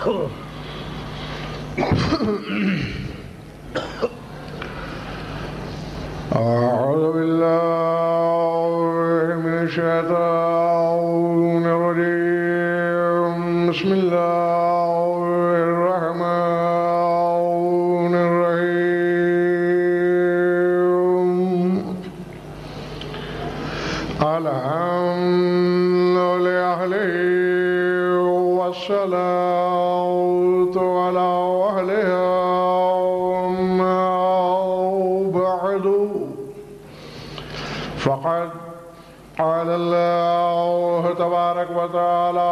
أعوذ بالله من الشيطان الرجيم بسم الله الرحمن الرحيم الحمد لله والصلاة على أهلها فقد قال الله تبارك وتعالى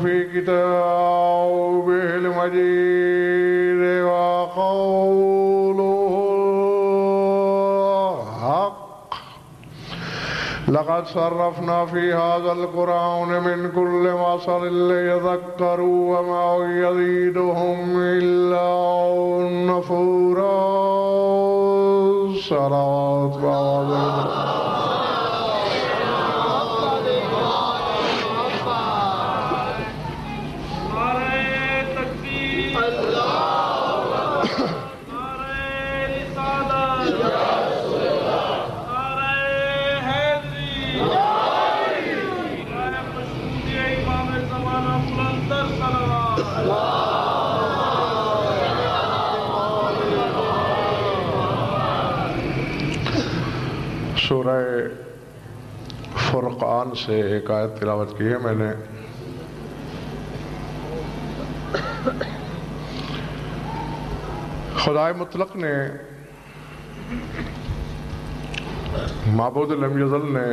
في كتابه المجيد وقوله الحق لقد صرفنا في هذا القرآن من كل مثل ليذكروا وما يزيدهم إلا نفورا صلوات الله سورہ فرقان سے ایک آیت تلاوت کی ہے میں نے. خدائے مطلق نے، معبود لم یزل نے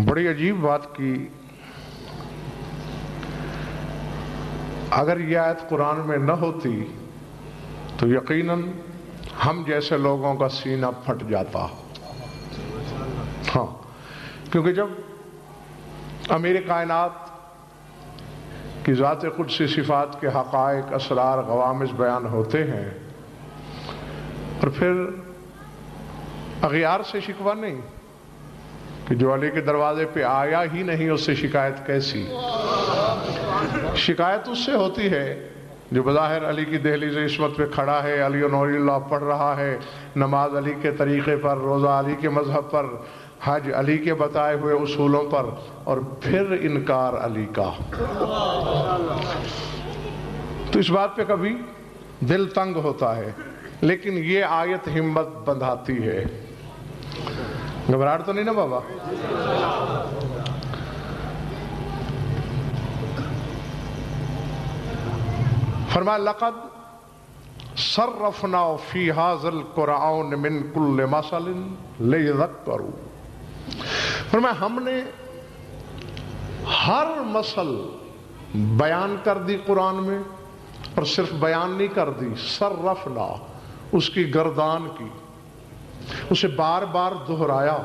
بڑی عجیب بات کی. اگر یہ آیت قرآن میں نہ ہوتی تو یقیناً ہم جیسے لوگوں کا سینہ پھٹ جاتا. ہاں، کیونکہ جب امیر کائنات کی ذات قدسی صفات کے حقائق، اسرار، غوامض بیان ہوتے ہیں اور پھر اغیار سے شکوہ نہیں کہ جو علی کے دروازے پہ آیا ہی نہیں اس سے شکایت کیسی؟ شکایت اس سے ہوتی ہے جو بظاہر علی کی دہلیز عصمت پہ کھڑا ہے، علی و نور اللہ پڑھ رہا ہے، نماز علی کے طریقے پر، روزہ علی کے مذہب پر، حج علی کے بتائے ہوئے اصولوں پر، اور پھر انکار علی کا. تو اس بات پہ کبھی دل تنگ ہوتا ہے. لیکن یہ آیت ہمت بندھاتی ہے. گھبراہٹ تو نہیں نا بابا؟ فرمایا لقد صرفنا فی ھذا القرآن من کل مثل لیذکروا. فرمایا ہم نے ہر مثل بیان کر دی قرآن میں، اور صرف بیان نہیں کر دی، صرفنا، اس کی گردان کی، اسے بار بار دہرایا،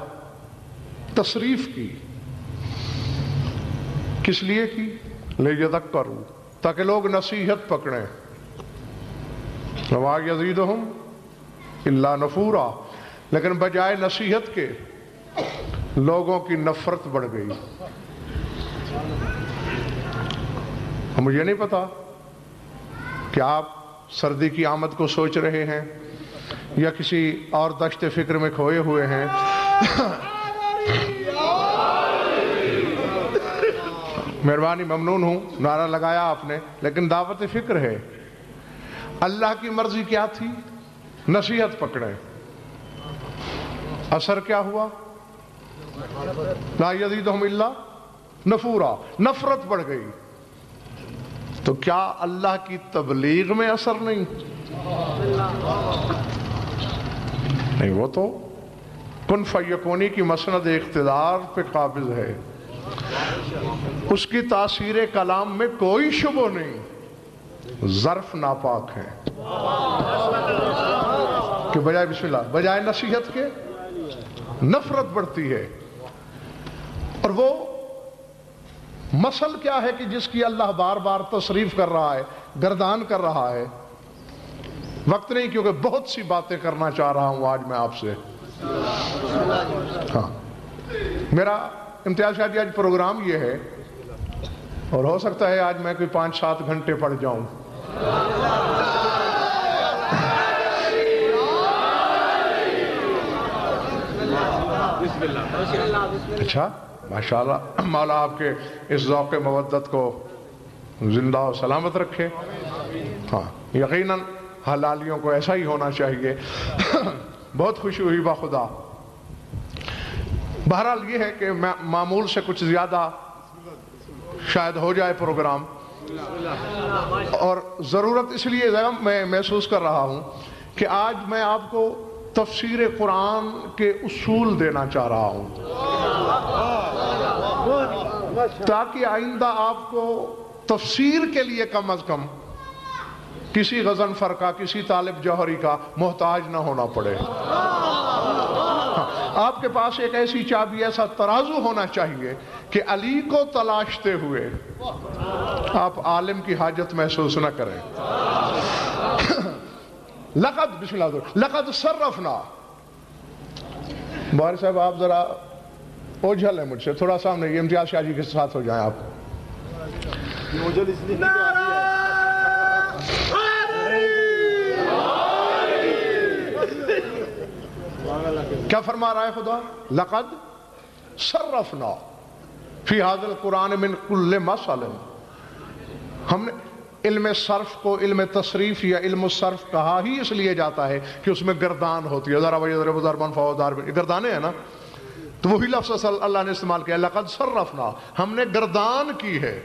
تصریف کی. کس لیے کی؟ لیذکروا، تاکہ لوگ نصیحت پکڑیں. وما یزیدہم الا نفورا، لیکن بجائے نصیحت کے لوگوں کی نفرت بڑھ گئی. مجھے نہیں پتا کہ آپ سردی کی آمد کو سوچ رہے ہیں یا کسی اور دشت فکر میں کھوئے ہوئے ہیں. مہربانی، ممنون ہوں، نعرہ لگایا آپ نے، لیکن دعوت فکر ہے. اللہ کی مرضی کیا تھی؟ نصیحت پکڑے. اثر کیا ہوا؟ لا یزیدہم الا نفورا، نفرت بڑھ گئی. تو کیا اللہ کی تبلیغ میں اثر نہیں؟ نہیں، وہ تو کن فیکونی کی مسند اقتدار پہ قابض ہے. اس کی تاثیر کلام میں کوئی شبہ نہیں. ظرف ناپاک ہے کہ بجائے بسم اللہ، بجائے نصیحت کے نفرت بڑھتی ہے. اور وہ مسل کیا ہے کہ جس کی اللہ بار بار تصریف کر رہا ہے، گردان کر رہا ہے. وقت نہیں، کیونکہ بہت سی باتیں کرنا چاہ رہا ہوں آج میں آپ سے. ہاں، میرا امتیاز شاہ جی آج پروگرام یہ ہے، اور ہو سکتا ہے آج میں کوئی 5-7 گھنٹے پڑھ جاؤں. اچھا ماشاءاللہ، مولا آپ کے اس ذوق مودت کو زندہ و سلامت رکھے. ہاں یقیناً حلالیوں کو ایسا ہی ہونا چاہیے. بہت خوشی ہوئی باخدا. بہرحال یہ ہے کہ معمول سے کچھ زیادہ شاید ہو جائے پروگرام، اور ضرورت اس لیے میں محسوس کر رہا ہوں کہ آج میں آپ کو تفسیر قرآن کے اصول دینا چاہ رہا ہوں، تاکہ آئندہ آپ کو تفسیر کے لیے کم از کم کسی غضنفر کا، کسی طالب جوہری کا محتاج نہ ہونا پڑے. آپ کے پاس ایک ایسی چابی، ایسا ترازو ہونا چاہیے کہ علی کو تلاشتے ہوئے آپ عالم کی حاجت محسوس نہ کریں. بسم اللہ، لقد صرفنا. بہار صاحب آپ ذرا اوجھل ہیں مجھ سے، تھوڑا سامنے یہ امتیاز شاہ جی کے ساتھ ہو جائیں آپ. کیا فرما رہا ہے خدا؟ لقد صرفنا فی هذا القرآن من کل مثل. ہم نے علم صرف کو علم تصریف یا علم الصرف کہا ہی اس لیے جاتا ہے کہ اس میں گردان ہوتی ہے. گردانے ہیں نا، تو وہی لفظ اللہ نے استعمال کیا، لقد صرفنا، ہم نے گردان کی ہے،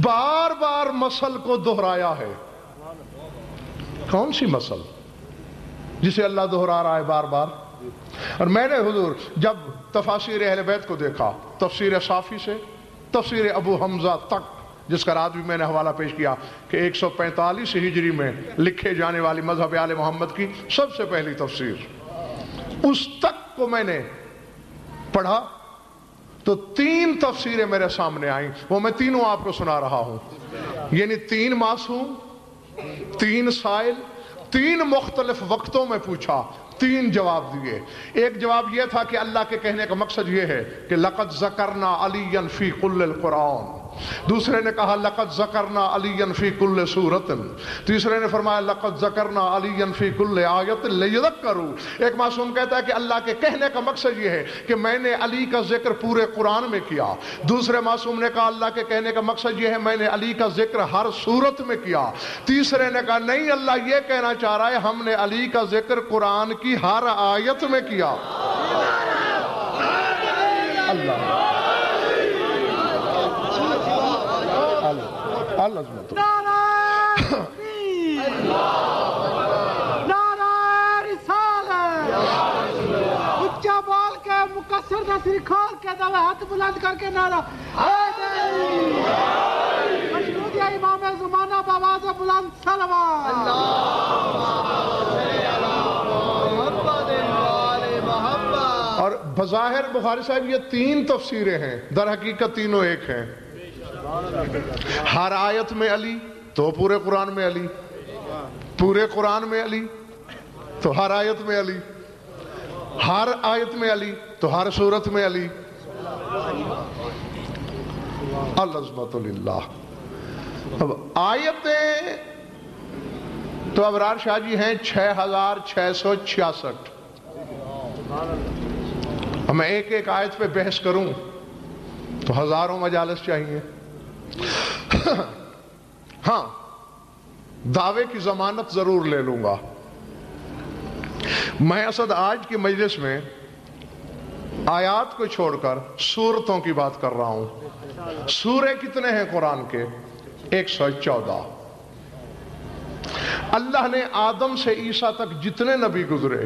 بار بار مثل کو دہرایا ہے. کون سی مثل جسے اللہ دہرا رہا ہے بار بار؟ اور میں نے حضور جب تفاسیر اہل بیت کو دیکھا، تفسیر صافی سے تفسیر ابو حمزہ تک، جس کا رات بھی میں نے حوالہ پیش کیا کہ 145 ہجری میں لکھے جانے والی مذہب آل محمد کی سب سے پہلی تفسیر، اس تک کو میں نے پڑھا تو 3 تفسیریں میرے سامنے آئیں. وہ میں تینوں آپ کو سنا رہا ہوں. یعنی 3 معصوم، 3 سائل، 3 مختلف وقتوں میں پوچھا، 3 جواب دیے. ایک جواب یہ تھا کہ اللہ کے کہنے کا مقصد یہ ہے کہ لقد ذکرنا علیًا فی کل القرآن. دوسرے نے کہا لقد ذکرنا علیًا فی کل سورۃ. تیسرے نے فرمایا لقد ذکرنا علیًا فی کل آیۃ لیذکروا. ایک معصوم کہتا ہے کہ اللہ کے کہنے کا مقصد یہ ہے کہ میں نے علی کا ذکر پورے قرآن میں کیا. دوسرے معصوم نے کہا اللہ کے کہنے کا مقصد یہ ہے میں نے علی کا ذکر ہر صورت میں کیا. تیسرے نے کہا نہیں، اللہ یہ کہنا چاہ رہا ہے ہم نے علی کا ذکر قرآن کی ہر آیت میں کیا. اللہ العظمت. نعرہ رسالت. اچھا بول کے مکسر نصری کھول کے دو ہاتھ بلند کر کے نعرہ حیدری. مشہود امام زمانہ بآواز بلند صلوات. اور بظاہر بخاری صاحب یہ 3 تفسیریں ہیں، در حقیقت تینوں ایک ہیں. ہر آیت میں علی تو پورے قرآن میں علی، پورے قرآن میں علی تو ہر آیت میں علی، ہر آیت میں علی تو ہر صورت میں علی. العظمت للہ. اب آیتیں تو ابرار شاہ جی ہیں 6666. میں ایک ایک آیت پہ بحث کروں تو ہزاروں مجالس چاہیے. ہاں دعوے کی ضمانت ضرور لے لوں گا. میں اسد آج کی مجلس میں آیات کو چھوڑ کر سورتوں کی بات کر رہا ہوں. سورے کتنے ہیں قرآن کے؟ 114. اللہ نے آدم سے عیسیٰ تک جتنے نبی گزرے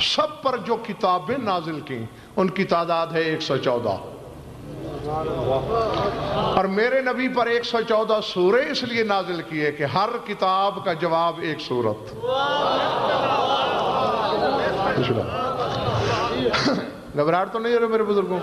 سب پر جو کتابیں نازل کی ان کی تعداد ہے 114. اور میرے نبی پر 114 سورے اس لیے نازل کیے کہ ہر کتاب کا جواب ایک سورت. گھبراہٹ تو نہیں ہو رہے میرے بزرگوں؟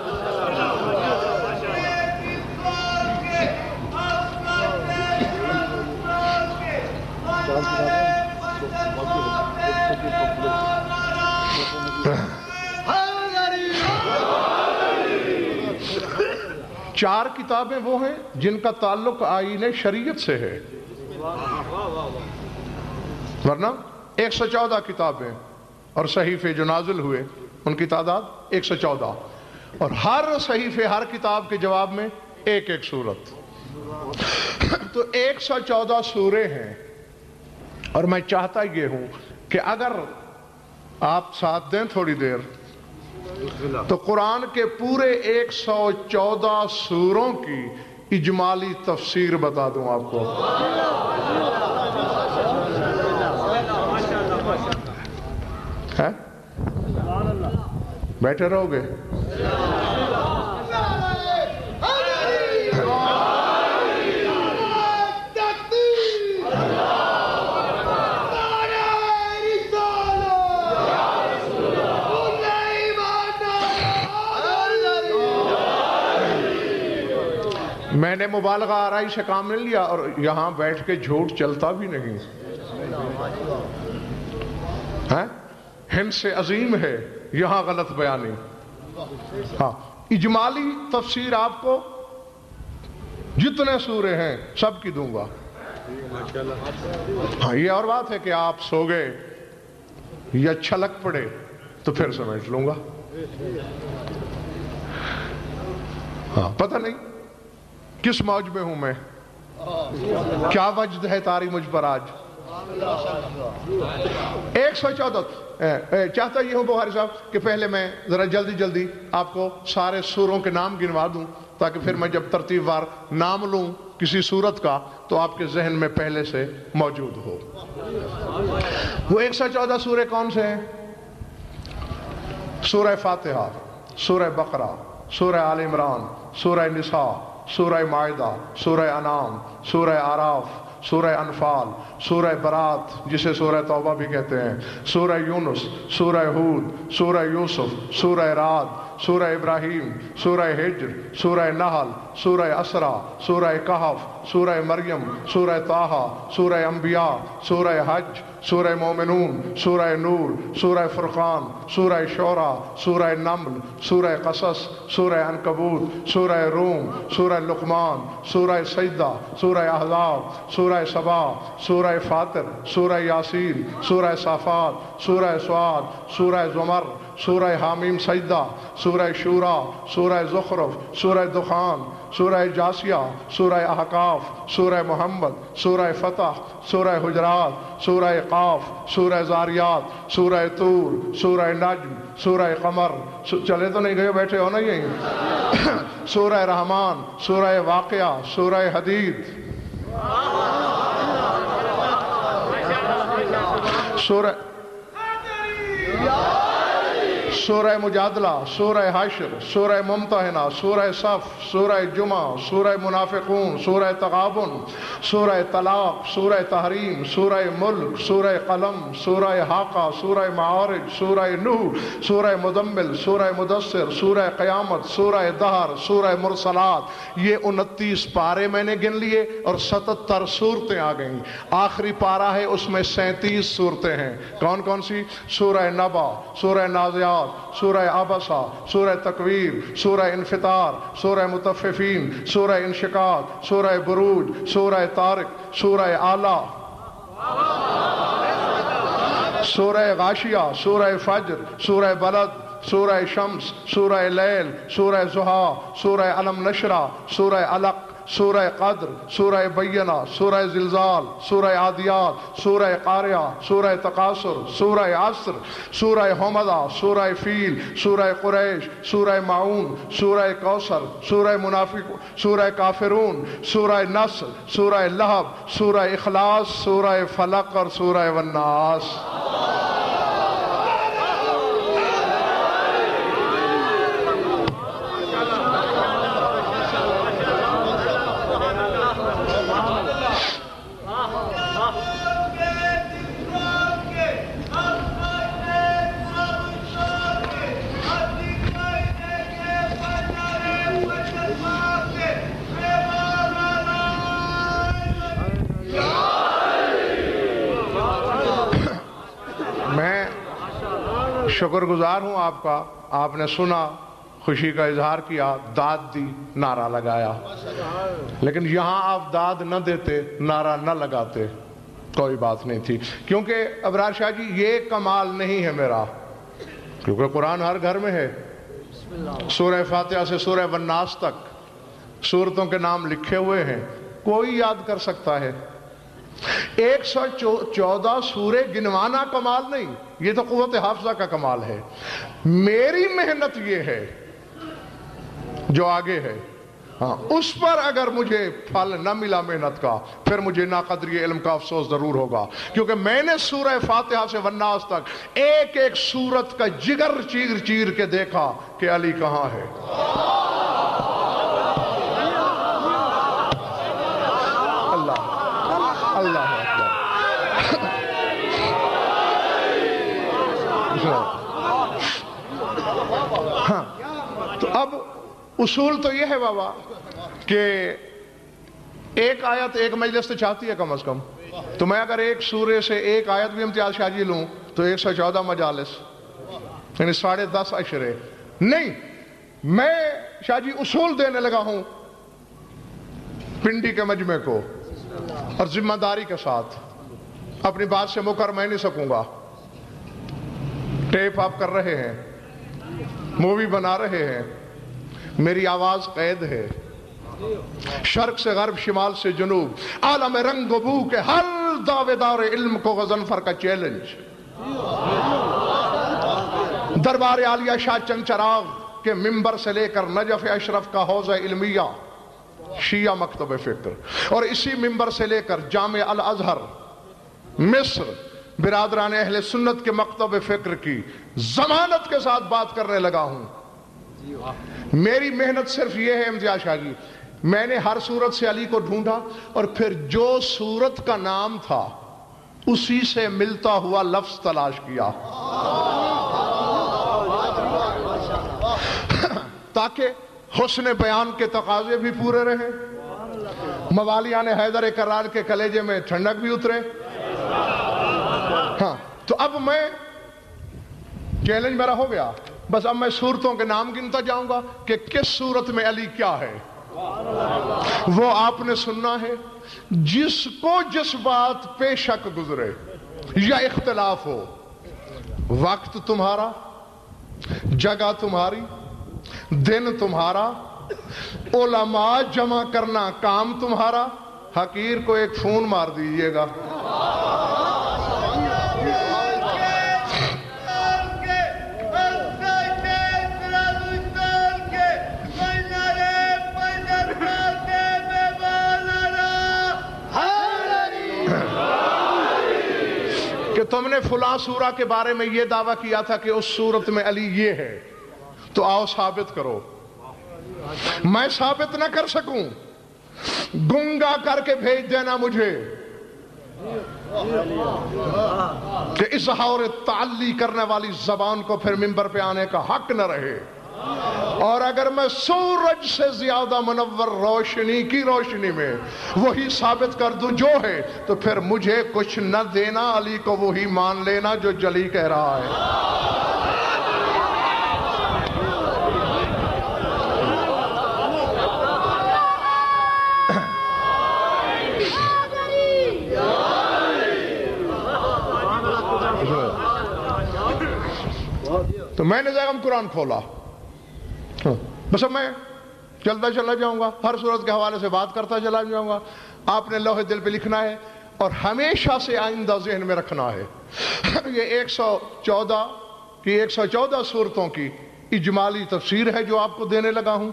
4 کتابیں وہ ہیں جن کا تعلق آئین شریعت سے ہے، ورنہ 114 کتابیں اور صحیفے جو نازل ہوئے ان کی تعداد 114، اور ہر صحیفے ہر کتاب کے جواب میں ایک ایک سورت، تو 114 سورے ہیں۔ اور میں چاہتا یہ ہوں کہ اگر آپ ساتھ دیں تھوڑی دیر تو قرآن کے پورے 114 سوروں کی اجمالی تفسیر بتا دوں آپ کو۔ ہے؟ بیٹھے رہو گے؟ میں نے مبالغہ آرائی سے کام نہیں لیا، اور یہاں بیٹھ کے جھوٹ چلتا بھی نہیں ہے، ہند سے عظیم ہے یہاں غلط بیانی۔ ہاں، اجمالی تفسیر آپ کو جتنے سورے ہیں سب کی دوں گا۔ ہاں، یہ اور بات ہے کہ آپ سو گئے یا چھلک پڑے تو پھر سمیٹ لوں گا۔ ہاں، پتہ نہیں کس موج میں ہوں میں، کیا وجد ہے تاری مجھ پر آج۔ 114 چاہتا یہ ہوں بخاری صاحب کہ پہلے میں ذرا جلدی آپ کو سارے سوروں کے نام گنوا دوں، تاکہ پھر میں جب ترتیب وار نام لوں کسی سورت کا تو آپ کے ذہن میں پہلے سے موجود ہو۔ وہ 114 سورے کون سے ہیں؟ سورہ فاتحہ، سورہ بقرہ، سورہ آل عمران، سورہ نساء، سورہ مائدہ، سورہ انعام، سورہ اعراف، سورہ انفال، سورہ برات جسے سورہ توبہ بھی کہتے ہیں، سورہ یونس، سورہ ہود، سورہ یوسف، سورہ رعد، سورہ ابراہیم، سورہ ہجر، سورہ نحل، سورہ اسرا، سورہ کہف، سورہ مریم، سورہ طٰہٰ، سورہ انبیاء، سورہ حج، سورہ مومنون، سورہ نور، سورہ فرقان، سورہ شعراء، سورہ نمل، سورہ قصص، سورہ عنکبوت، سورہ روم، سورہ لقمان، سورہ سجدہ، سورہ احزاب، سورہ سبا، سورہ فاطر، سورہ یاسین، سورہ صافات، سورہ سعاد، سورہ زمر، سورہ حامیم سجدہ، سورہ شورا، سورہ زخرف، سورہ دخان، سورہ جاسیہ، سورہ احقاف، سورہ محمد، سورہ فتح، سورہ حجرات، سورہ قاف، سورہ زاریات، سورہ طور، سورہ نجم، سورہ قمر، چلے تو نہیں گئے، بیٹھے ہو نا یہیں، سورہ رحمان، سورہ واقعہ، سورہ حدید، سورہ مجادلہ، سورہ حشر، سورہ ممتحنہ، سورہ صف، سورہ جمعہ، سورہ منافقون، سورہ تغابن، سورہ طلاق، سورہ تحریم، سورہ ملک، سورہ قلم، سورہ حاقہ، سورہ معارج، سورہ نوح، سورہ مدمل، سورہ مدثر، سورہ قیامت، سورہ دہر، سورہ مرسلات۔ یہ 29 پارے میں نے گن لیے اور 77 صورتیں آ گئیں۔ آخری پارہ ہے، اس میں 37 صورتیں ہیں۔ کون کون سی؟ سورہ نبا، سورہ نازعات، سورہ عبسہ، سورہ تکویر، سورہ انفطار، سورہ مطففین، سورہ انشقاق، سورہ بروج، سورہ طارق، سورہ اعلیٰ، سورہ غاشیہ، سورہ فجر، سورہ بلد، سورہ شمس، سورہ لیل، سورہ ضحیٰ، سورہ علم نشرہ، سورہ علق، سورہ قدر، سورہ بینہ، سورہ زلزال، سورہ عادیات، سورہ قاریہ، سورہ تقاصر، سورہ عصر، سورہ حمدہ، سورہ فیل، سورہ قریش، سورہ معون، سورہ کوثر، سورہ منافق، سورہ کافرون، سورہ نصر، سورہ لہب، سورہ اخلاص، سورہ فلق اور سورہ والناس۔ شکر گزار ہوں آپ کا، آپ نے سنا خوشی کا اظہار کیا، داد دی، نعرہ لگایا. لیکن یہاں آپ داد نہ دیتے، نعرہ نہ لگاتے، کوئی بات نہیں تھی. کیونکہ ابرار شاہ جی یہ کمال نہیں ہے میرا، کیونکہ قرآن ہر گھر میں ہے. سورہ فاتحہ سے سورہ والناس تک سورتوں کے نام لکھے ہوئے ہیں، کوئی یاد کر سکتا ہے. 114 سورے گنوانا کمال نہیں، یہ تو قوت حافظہ کا کمال ہے. میری محنت یہ ہے جو آگے ہے، ہاں اس پر اگر مجھے پھل نہ ملا محنت کا، پھر مجھے ناقدری علم کا افسوس ضرور ہوگا. کیونکہ میں نے سورہ فاتحہ سے والناس تک ایک ایک سورت کا جگر چیر چیر کے دیکھا کہ علی کہاں ہے. اللہ ہاں. تو اب اصول تو یہ ہے بابا کہ ایک آیت ایک مجلس تو چاہتی ہے کم از کم. تو میں اگر ایک سورے سے ایک آیت بھی امتیاز شاہ جی لوں تو 114 مجالس، یعنی 10.5 عشرے. نہیں، میں شاہ جی اصول دینے لگا ہوں پنڈی کے مجمع کو، اور ذمہ داری کے ساتھ. اپنی بات سے مکر میں نہیں سکوں گا. ٹیپ آپ کر رہے ہیں، مووی بنا رہے ہیں، میری آواز قید ہے. شرق سے غرب، شمال سے جنوب، عالم رنگ و بو کے ہر دعوے دار علم کو غضنفر کا چیلنج. دربار عالیہ شاہ چند چراغ کے ممبر سے لے کر نجف اشرف کا حوضہ علمیہ، شیعہ مکتب فکر، اور اسی ممبر سے لے کر جامع الازہر مصر، برادران اہل سنت کے مکتب فکر کی ضمانت کے ساتھ بات کرنے لگا ہوں. میری محنت صرف یہ ہے امتیاز شاہ جی، میں نے ہر صورت سے علی کو ڈھونڈا اور پھر جو صورت کا نام تھا اسی سے ملتا ہوا لفظ تلاش کیا تاکہ حسن بیان کے تقاضے بھی پورے رہیں، موالیان حیدر کرار کے کلیجے میں ٹھنڈک بھی اترے. ہاں تو اب میں چیلنج میرا ہو گیا، بس اب میں صورتوں کے نام گنتا جاؤں گا کہ کس صورت میں علی کیا ہے. وہ آپ نے سننا ہے. جس کو جس بات پہ شک گزرے یا اختلاف ہو، وقت تمہارا، جگہ تمہاری، دن تمہارا، علماء جمع کرنا کام تمہارا. حقیر کو ایک فون مار دیجئے گا. کہ تم نے فلاں سورہ کے بارے میں یہ دعویٰ کیا تھا کہ اس صورت میں علی یہ ہے، تو آؤ ثابت کرو. میں ثابت نہ کر سکوں، گنگا کر کے بھیج دینا مجھے کہ اظہار تعلی کرنے والی زبان کو پھر منبر پہ آنے کا حق نہ رہے. اور اگر میں سورج سے زیادہ منور روشنی کی روشنی میں وہی ثابت کر دوں جو ہے، تو پھر مجھے کچھ نہ دینا، علی کو وہی مان لینا جو جلی کہہ رہا ہے. تو میں نے ذاکر قرآن کھولا، بس اب میں چلتا چلا جاؤں گا، ہر صورت کے حوالے سے بات کرتا چلا جاؤں گا. آپ نے لوح دل پہ لکھنا ہے اور ہمیشہ سے آئندہ ذہن میں رکھنا ہے. یہ 114 صورتوں کی اجمالی تفسیر ہے جو آپ کو دینے لگا ہوں،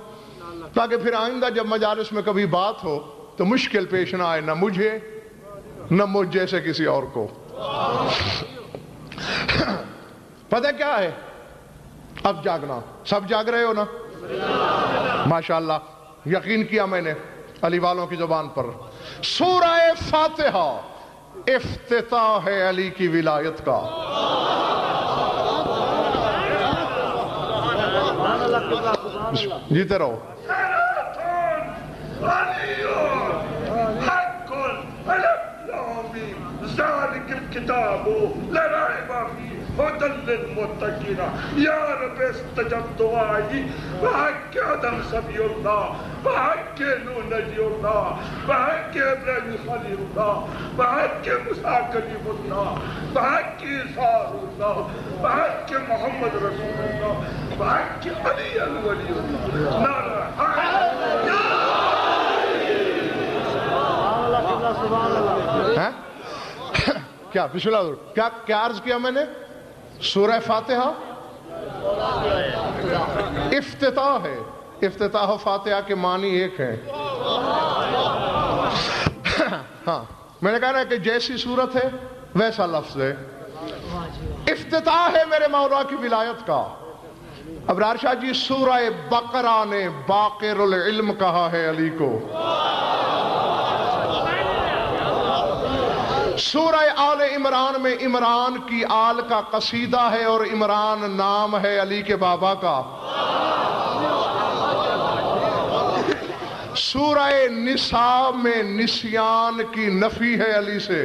تاکہ پھر آئندہ جب مجالس میں کبھی بات ہو تو مشکل پیش نہ آئے، نہ مجھے نہ مجھ جیسے کسی اور کو. پتہ کیا ہے؟ اب جاگنا. سب جاگ رہے ہو نا؟ ماشاءاللہ. یقین کیا میں نے علی والوں کی زبان پر. سورہ فاتحہ افتتاح ہے علی کی ولایت کا. جیتے رہو. ذلك الكتاب لا ريب فيه هدى للمتقين يا رب استجب دعائي بحق آدم صفي الله بحق نوح نبي الله بحق إبراهيم خليل الله بحق موسى كليم الله بحق عيسى الله بحق محمد رسول الله بحق علي الولي الله نعرہ کیا پچھلا کیا عرض کیا میں نے؟ سورہ فاتحہ افتتاح ہے، افتتاح و فاتحہ کے معنی ایک ہیں۔ ہاں میں نے کہا نا کہ جیسی صورت ہے ویسا لفظ ہے، افتتاح ہے میرے مولا کی ولایت کا۔ ابرار شاہ جی سورہ بقرہ نے باقر العلم کہا ہے علی کو، سورہ آل عمران میں عمران کی آل کا قصیدہ ہے اور عمران نام ہے علی کے بابا کا، سورہ نساء میں نسیان کی نفی ہے علی سے،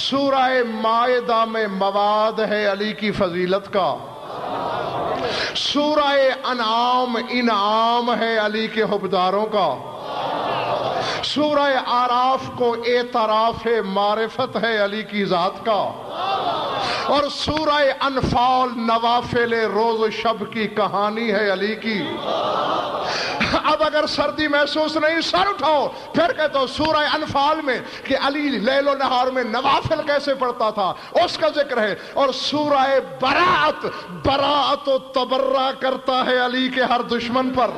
سورہ مائدہ میں مواد ہے علی کی فضیلت کا، سورہ انعام انعام ہے علی کے حبداروں کا، سورہ آراف کو اعتراف معرفت ہے علی کی ذات کا، اور سورہ انفال نوافل روز و شب کی کہانی ہے علی کی۔ اب اگر سردی محسوس نہیں سر اٹھاؤ، پھر کہتا ہوں سورہ انفال میں کہ علی لیل و نہار میں نوافل کیسے پڑھتا تھا اس کا ذکر ہے، اور سورہ براعت براعت و تبرہ کرتا ہے علی کے ہر دشمن پر۔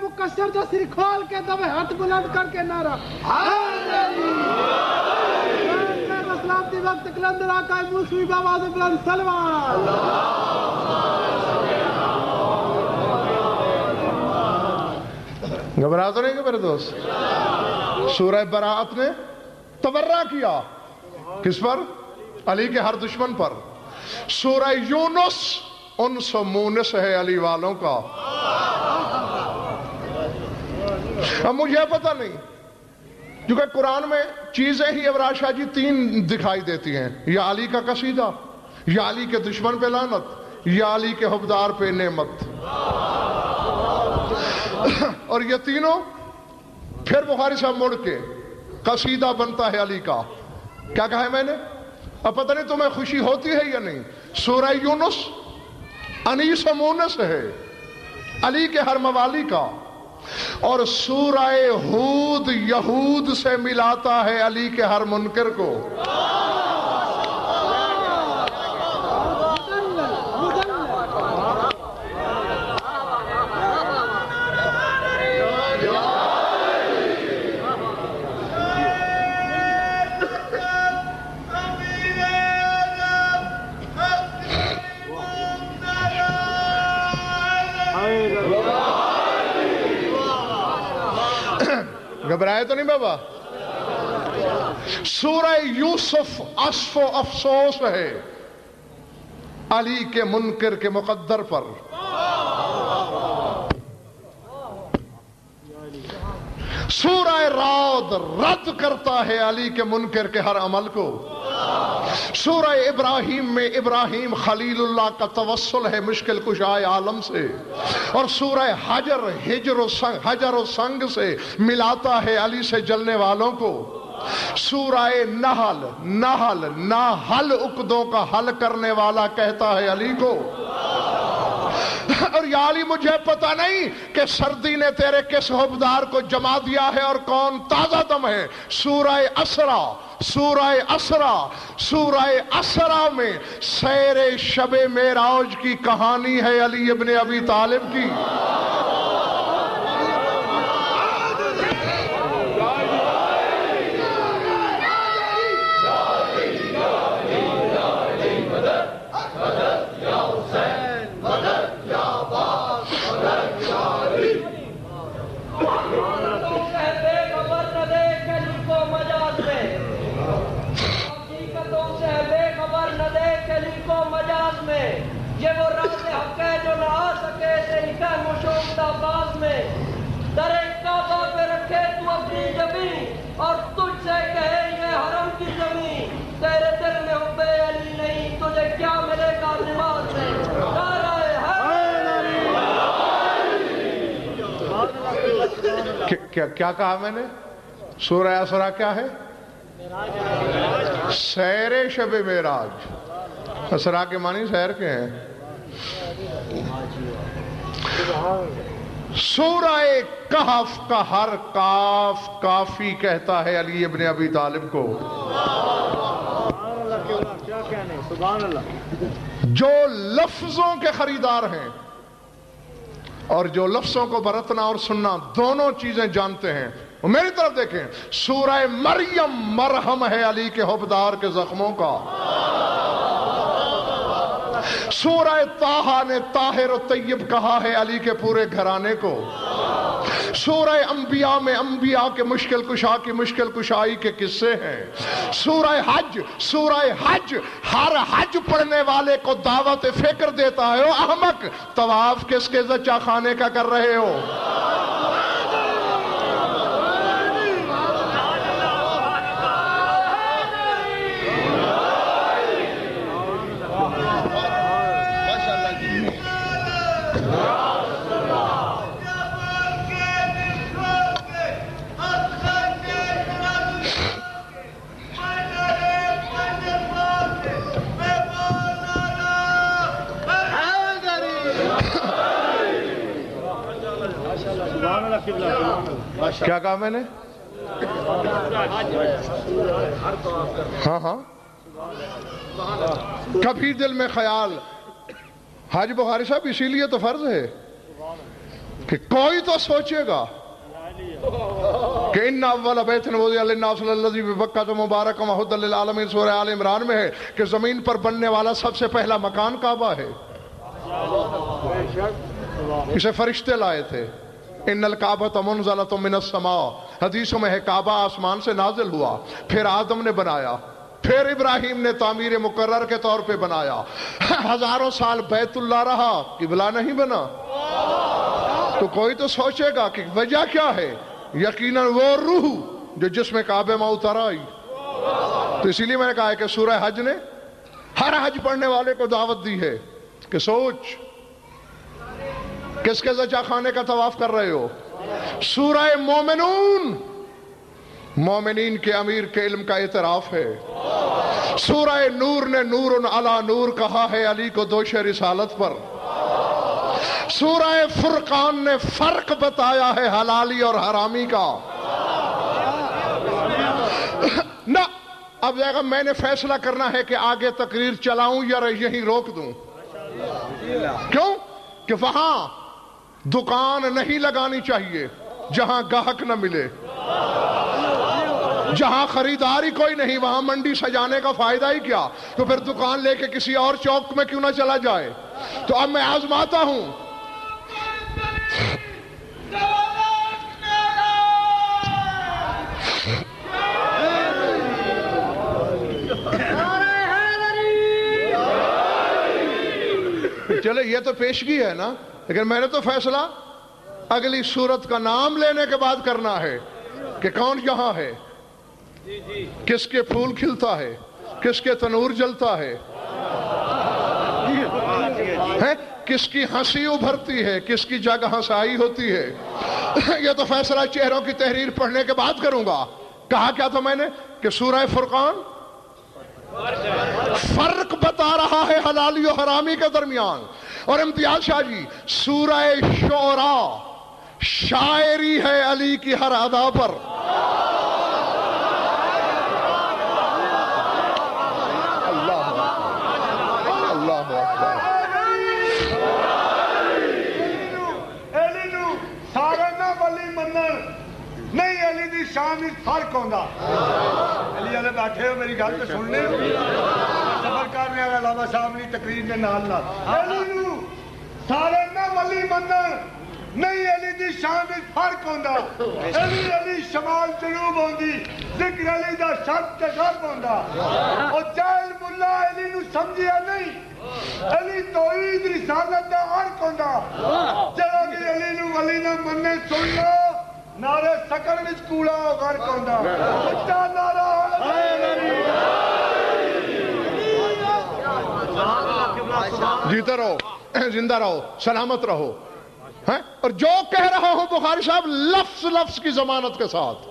مقصر دا سر کھول کے دبے ہاتھ بلند کر کے نعرہ سلامتی وقت کلندر آقا موسوی بآواز بلند سلوان۔ گھبرا تو نہیں کہ میرے دوست؟ سورہ براعت نے تبرہ کیا کس پر؟ علی کے ہر دشمن پر۔ سورہ یونس انس و مونس ہے علی والوں کا۔ اب مجھے پتہ نہیں، کیونکہ قرآن میں چیزیں ہی ابرار شاہ جی تین دکھائی دیتی ہیں، یا علی کا قصیدہ، یا علی کے دشمن پہ لعنت، یا علی کے حبدار پہ نعمت، اور یہ تینوں پھر بخاری صاحب مڑ کے قصیدہ بنتا ہے علی کا۔ کیا کہا ہے میں نے؟ اب پتہ نہیں تمہیں خوشی ہوتی ہے یا نہیں؟ سورہ یونس انیس و مونس ہے علی کے ہر موالی کا، اور سورہ ہود یہود سے ملاتا ہے علی کے ہر منکر کو۔ گھبرائے تو نہیں بابا؟ سورہ یوسف عصف و افسوس ہے علی کے منکر کے مقدر پر۔ سورہ رعد رد کرتا ہے علی کے منکر کے ہر عمل کو۔ سورہ ابراہیم میں ابراہیم خلیل اللہ کا توسل ہے مشکل کشائے عالم سے، اور سورہ حجر و سنگ سے ملاتا ہے علی سے جلنے والوں کو۔ سورہ نحل ناحل عقدوں کا حل کرنے والا کہتا ہے علی کو۔ اور یا علی مجھے پتہ نہیں کہ سردی نے تیرے کس حبدار کو جما دیا ہے اور کون تازہ دم ہے۔ سورہ اسرا میں سیر شب معراج کی کہانی ہے علی ابن ابی طالب کی۔ وقت آباد میں در کعبہ پہ رکھے تو اپنی جبین اور تجھ سے کہے یہ حرم کی زمین تیرے دل میں حب علی نہیں تجھے کیا ملے گا نماز میں نعرہ کیا کہا میں نے؟ سورہ اسرا کیا ہے؟ سیر شب معراج. اسرا کے معنی سیر کے ہیں. سورہ کہف کا ہر کاف کافی کہتا ہے علی ابن ابی طالب کو. جو لفظوں کے خریدار ہیں اور جو لفظوں کو برتنا اور سننا دونوں چیزیں جانتے ہیں وہ میری طرف دیکھیں. سورہ مریم مرہم ہے علی کے حبدار کے زخموں کا. سورہ طٰہٰ نے طاہر و طیب کہا ہے علی کے پورے گھرانے کو. سورہ انبیاء میں انبیاء کے مشکل کشا کی مشکل کشائی کے قصے ہیں. سورہ حج ہر حج پڑھنے والے کو دعوت فکر دیتا ہے. او احمق، طواف کس کے زچہ خانے کا کر رہے ہو؟ کیا کہا میں نے؟ ہاں کبھی دل میں خیال. حاج بخاری صاحب اسی لیے تو فرض ہے کہ کوئی تو سوچے گا کہ ان اول بیت وضع للناس الذی ببکۃ مبارکا وہدی للعالمین. سورہ آل عمران میں ہے کہ زمین پر بننے والا سب سے پہلا مکان کعبہ ہے. اسے فرشتے لائے تھے. ان الکعبۃ منزلۃ من السماء. حدیثوں میں ہے کعبہ آسمان سے نازل ہوا، پھر آدم نے بنایا، پھر ابراہیم نے تعمیر مقرر کے طور پہ بنایا. ہزاروں سال بیت اللہ رہا، قبلہ نہیں بنا. تو کوئی تو سوچے گا کہ وجہ کیا ہے. یقیناً وہ روح جو جس میں کعبے میں اتر آئی. تو اسی لیے میں نے کہا ہے کہ سورہ حج نے ہر حج پڑھنے والے کو دعوت دی ہے کہ سوچ کس کے زچہ خانے کا طواف کر رہے ہو. سورہ مومنون مومنین کے امیر کے علم کا اعتراف ہے. سورہ نور نے نور علی نور کہا ہے علی کو دوش رسالت پر. سورہ فرقان نے فرق بتایا ہے حلالی اور حرامی کا. نہ اب جائے گا میں نے فیصلہ کرنا ہے کہ آگے تقریر چلاؤں یا یہیں روک دوں. کیوں کہ وہاں دکان نہیں لگانی چاہیے جہاں گاہک نہ ملے. جہاں خریداری کوئی نہیں وہاں منڈی سجانے کا فائدہ ہی کیا. تو پھر دکان لے کے کسی اور چوک میں کیوں نہ چلا جائے. تو اب میں آزماتا ہوں. چلے یہ تو پیشگی ہے نا، لیکن میں نے تو فیصلہ اگلی سورت کا نام لینے کے بعد کرنا ہے کہ کون یہاں ہے، کس کے پھول کھلتا ہے، کس کے تنور جلتا ہے، کس کی ہنسی ابھرتی ہے، کس کی جگ ہنسائی ہوتی ہے. یہ تو فیصلہ چہروں کی تحریر پڑھنے کے بعد کروں گا. کہا کیا تھا میں نے کہ سورہ فرقان فرق بتا رہا ہے حلالی و حرامی کے درمیان. اور امتیاز شاہ جی سورہ شعراء شاعری ہے علی کی ہر ادا پر. اللہ اکبر. سارے نہ ولی منن نہیں علی دی شان وچ فرق ہوندا. علی والے بیٹھے ہو میری گل تے سن لے. سفر کرنے والا علامہ صاحب دی تقریر دے نال نال علی نو سارے نہ ولی منن نہیں علی دی شان وچ فرق ہوندا. علی شمال جنوب ہوندی ذکر علی دا شرط تے غرب ہوندا. او جاہل ملا علی نو سمجھیا نہیں. علی توحید رسالت دا عرق ہوندا. جڑا کہ علی نو سن لو نعرے سکن وچ کوڑا غرق ہوندا سچا نعرہ جیتے رہو، زندہ رہو، سلامت رہو. اور جو کہہ رہا ہوں بخاری صاحب لفظ لفظ کی ضمانت کے ساتھ،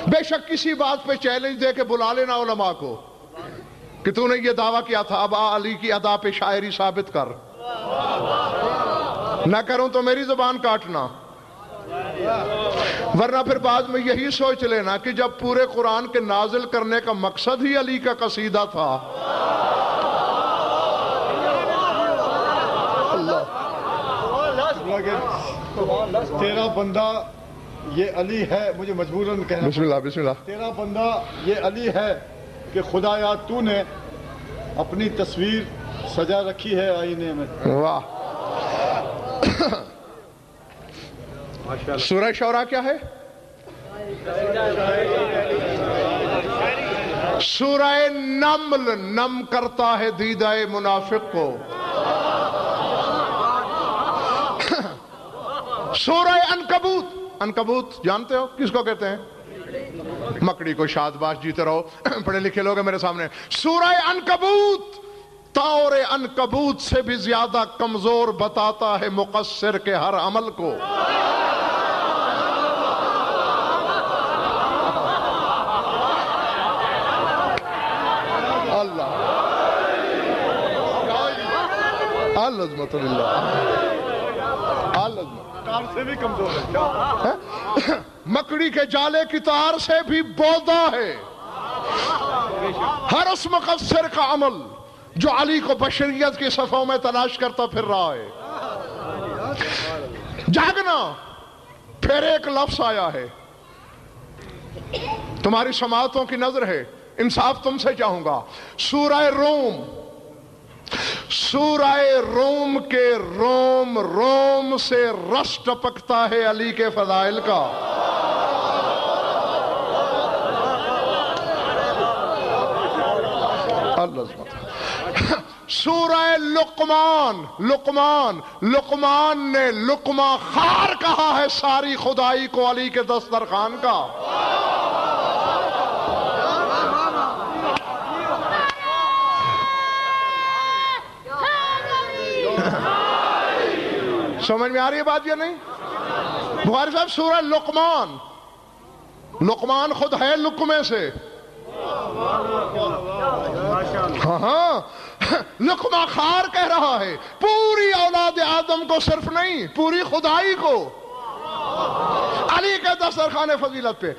بے شک کسی بات پہ چیلنج دے کے بلا لینا علماء کو کہ تو نے یہ دعویٰ کیا تھا، اب علی کی ادا پہ شاعری ثابت کر. نہ کروں تو میری زبان کاٹنا، ورنہ پھر بعد میں یہی سوچ لینا کہ جب پورے قرآن کے نازل کرنے کا مقصد ہی علی کا قصیدہ تھا. تیرا بندہ یہ علی ہے، مجھے مجبوراً کہنا، بسم اللہ بسم اللہ، تیرا بندہ یہ علی ہے کہ خدایا تو نے اپنی تصویر سجا رکھی ہے آئینے میں. واہ. سورہ شعراء کیا ہے؟ سورہ نمل نم کرتا ہے دیدہ منافق کو. سورہ عنکبوت، عنکبوت جانتے ہو کس کو کہتے ہیں؟ مکڑی کو. شادباش جیتے رہو، پڑھے لکھے لوگ ہیں میرے سامنے. سورہ عنکبوت طور عنکبوت سے بھی زیادہ کمزور بتاتا ہے مقصر کے ہر عمل کو. اللہ العظمت للہ، العظمت سے بھی کمزور ہے. مکڑی کے جالے کی تار سے بھی بودا ہے ہر اس مقصر کا عمل جو علی کو بشریت کی صفوں میں تلاش کرتا پھر رہا ہے. جاگنا. پھر ایک لفظ آیا ہے، تمہاری سماعتوں کی نظر ہے، انصاف تم سے چاہوں گا. سورہ روم، سورہ روم کے روم سے رس ٹپکتا ہے علی کے فضائل کا. سورہ لقمان نے لقمہ خار کہا ہے ساری خدائی کو علی کے دسترخوان کا. سمجھ میں آ رہی ہے بات یا نہیں؟ بخاری صاحب سورہ لقمان خود ہے لقمے سے. ہاں لقمہ خار کہہ رہا ہے پوری اولاد آدم کو، صرف نہیں پوری خدائی کو. علی کے دسترخوان فضیلت پہ.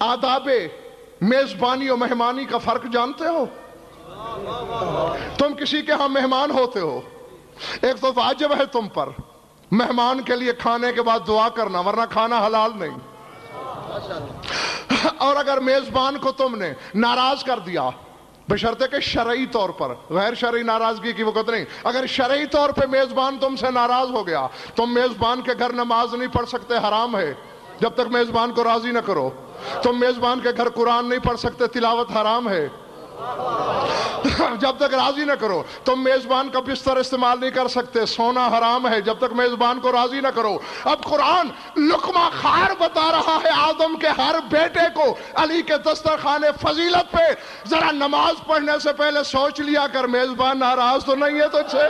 آداب میزبانی اور مہمانی کا فرق جانتے ہو؟ تم کسی کے ہاں مہمان ہوتے ہو، ایک تو واجب ہے تم پر مہمان کے لیے کھانے کے بعد دعا کرنا، ورنہ کھانا حلال نہیں. اور اگر میزبان کو تم نے ناراض کر دیا، بشرطے کہ شرعی طور پر، غیر شرعی ناراضگی کی وقت نہیں، اگر شرعی طور پہ میزبان تم سے ناراض ہو گیا، تم میزبان کے گھر نماز نہیں پڑھ سکتے، حرام ہے جب تک میزبان کو راضی نہ کرو. تم میزبان کے گھر قرآن نہیں پڑھ سکتے، تلاوت حرام ہے جب تک راضی نہ کرو. تم میزبان کا بستر استعمال نہیں کر سکتے، سونا حرام ہے جب تک میزبان کو راضی نہ کرو. اب قرآن لقمہ خار بتا رہا ہے آدم کے ہر بیٹے کو علی کے دسترخوان فضیلت پہ. ذرا نماز پڑھنے سے پہلے سوچ لیا کر میزبان ناراض تو نہیں ہے تجھ سے.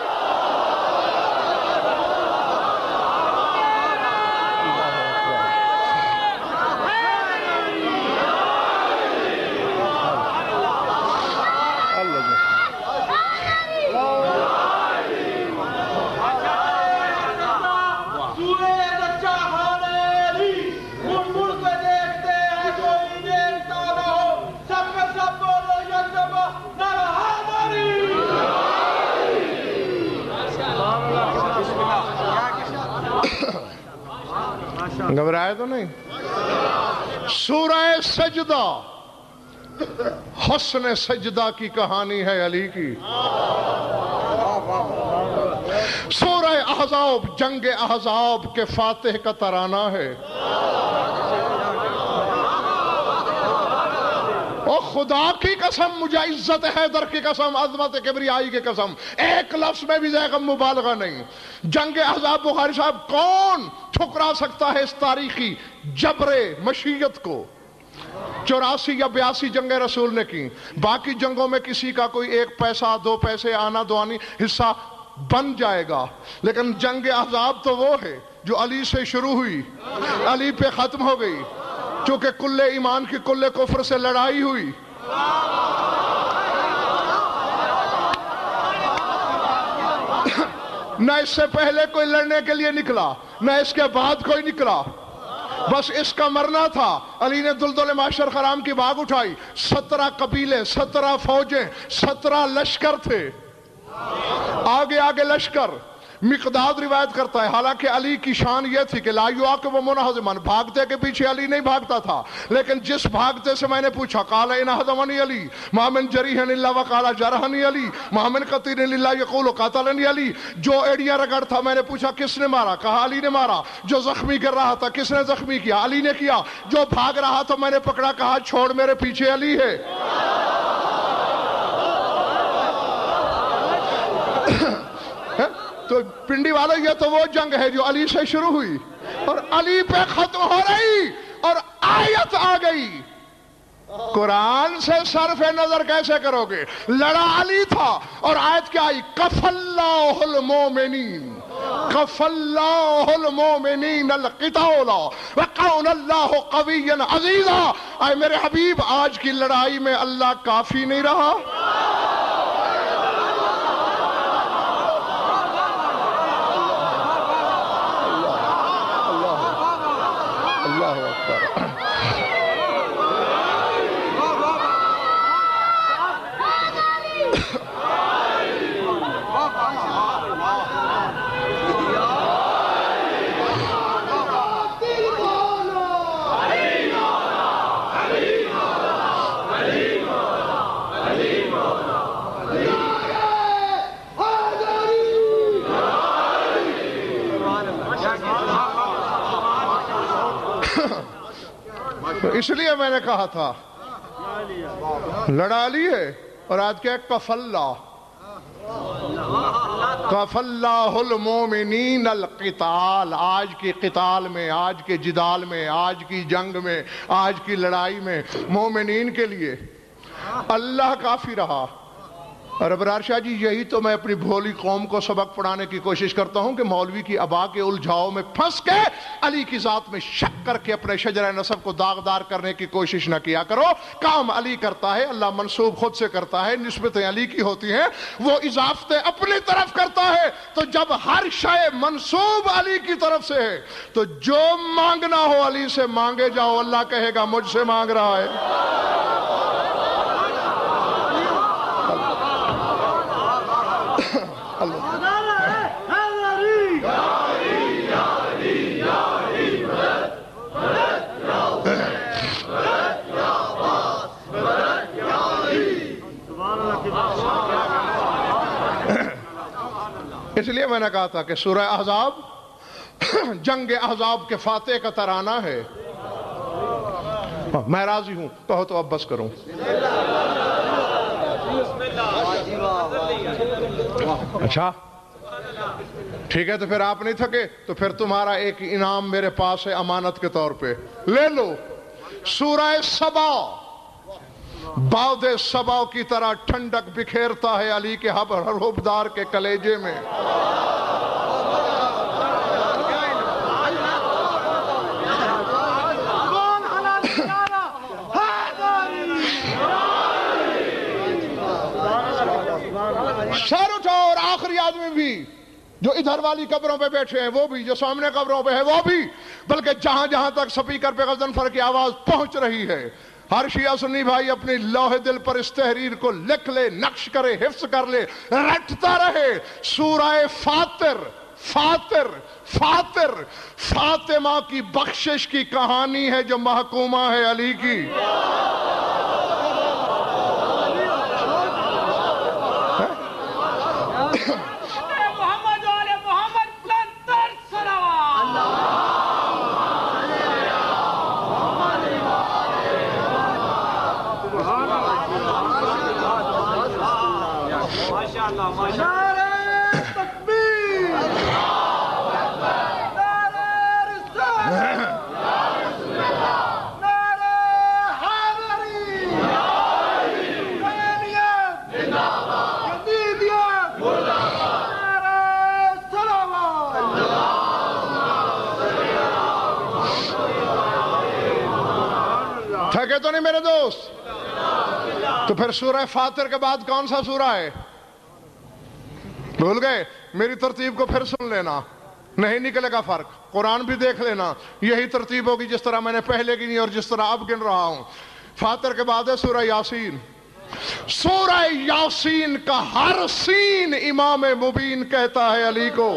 گھبرائے تو نہیں؟ سورہ سجدہ حسن سجدہ کی کہانی ہے علی کی. سورہ احزاب جنگ احزاب کے فاتح کا ترانہ ہے. اور خدا کی قسم، مجھے عزت حیدر کی قسم، عظمت کبریائی کی قسم، ایک لفظ میں بھی ذائقہ مبالغہ نہیں. جنگ احزاب بخاری صاحب کون ٹھکرا سکتا ہے اس تاریخی جبر مشیت کو؟ 84 یا 82 جنگیں رسول نے کی، باقی جنگوں میں کسی کا کوئی 1 پیسہ 2 پیسے آنا دوانی حصہ بن جائے گا، لیکن جنگ احزاب تو وہ ہے جو علی سے شروع ہوئی، علی پہ ختم ہو گئی، چونکہ کل ایمان کی کل کفر سے لڑائی ہوئی۔ نہ اس سے پہلے کوئی لڑنے کے لیے نکلا، نہ اس کے بعد کوئی نکلا، بس اس کا مرنا تھا۔ علی نے دلدل معشر خرام کی باغ اٹھائی، 17 قبیلے، 17 فوجیں، 17 لشکر تھے، آگے آگے لشکر۔ مقداد روایت کرتا ہے حالانکہ علی کی شان یہ تھی کہ لا یعاقب منہزما، بھاگتے کے پیچھے علی نہیں بھاگتا تھا، لیکن جس بھاگتے سے میں نے پوچھا قال ان ہزمنی علی ما من جریح الا وقال جرحنی علی ما من قتیل الا یقول قتلنی علی، جو ایڑیاں رگڑ تھا میں نے پوچھا کس نے مارا، کہا علی نے مارا، جو زخمی کر رہا تھا کس نے زخمی کیا، علی نے کیا، جو بھاگ رہا تھا میں نے پکڑا، کہا چھوڑ میرے پیچھے علی ہے۔ تو پنڈی والے یہ تو وہ جنگ ہے جو علی سے شروع ہوئی اور علی پہ ختم ہو رہی، اور آیت آ گئی۔ قرآن سے صرف نظر کیسے کرو گے؟ لڑا علی تھا، اور آیت کیا آئی؟ کف اللہ المومنین، کف اللہ المومنین القتال وکان اللہ قویا عزیزا۔ اے میرے حبیب، آج کی لڑائی میں اللہ کافی نہیں رہا؟ اس لیے میں نے کہا تھا لڑا لی ہے، اور آج کیا کف اللہ، کف اللہ المومنین القتال۔ آج کی قتال میں، آج کے جدال میں، آج کی جنگ میں، آج کی لڑائی میں مومنین کے لیے اللہ کافی رہا۔ اور ابرار شاہ جی، یہی تو میں اپنی بھولی قوم کو سبق پڑھانے کی کوشش کرتا ہوں کہ مولوی کی ابا کے الجھاؤ میں پھنس کے علی کی ذات میں شک کر کے اپنے شجرہ نسب کو داغدار کرنے کی کوشش نہ کیا کرو۔ کام علی کرتا ہے، اللہ منسوب خود سے کرتا ہے، نسبتیں علی کی ہوتی ہیں، وہ اضافتیں اپنی طرف کرتا ہے۔ تو جب ہر شے منسوب علی کی طرف سے ہے تو جو مانگنا ہو علی سے مانگے جاؤ، اللہ کہے گا مجھ سے مانگ رہا ہے۔ اس لیے میں نے کہا تھا کہ سورہ احزاب جنگ احزاب کے فاتح کا ترانہ ہے۔ میں راضی ہوں، کہو تو اب بس کروں۔ اچھا ٹھیک ہے، تو پھر آپ نہیں تھکے تو پھر تمہارا ایک انعام میرے پاس ہے امانت کے طور پہ، لے لو۔ سورہ سبا باد سبا کی طرح ٹھنڈک بکھیرتا ہے علی کے حبدار کے کلیجے میں۔ سر اٹھاؤ، اور آخری آدمی بھی جو ادھر والی قبروں پہ بیٹھے ہیں وہ بھی، جو سامنے قبروں پہ ہے وہ بھی، بلکہ جہاں جہاں تک سپیکر پہ غضنفر کی آواز پہنچ رہی ہے، ہر شیعہ سنی بھائی اپنی لوح دل پر اس تحریر کو لکھ لے، نقش کرے، حفظ کر لے، رٹتا رہے۔ سورہ فاطر، فاطر، فاطر، فاطمہ کی بخشش کی کہانی ہے جو محکومہ ہے علی کی۔ تھکے تو نہیں میرے دوست؟ تو پھر سورہ فاطر کے بعد کون سا سورہ ہے؟ بھول گئے؟ میری ترتیب کو پھر سن لینا، نہیں نکلے گا فرق، قرآن بھی دیکھ لینا، یہی ترتیب ہوگی جس طرح میں نے پہلے گنی اور جس طرح اب گن رہا ہوں۔ فاطر کے بعد ہے سورہ یاسین۔ سورہ یاسین کا ہر سین امام مبین کہتا ہے علی کو۔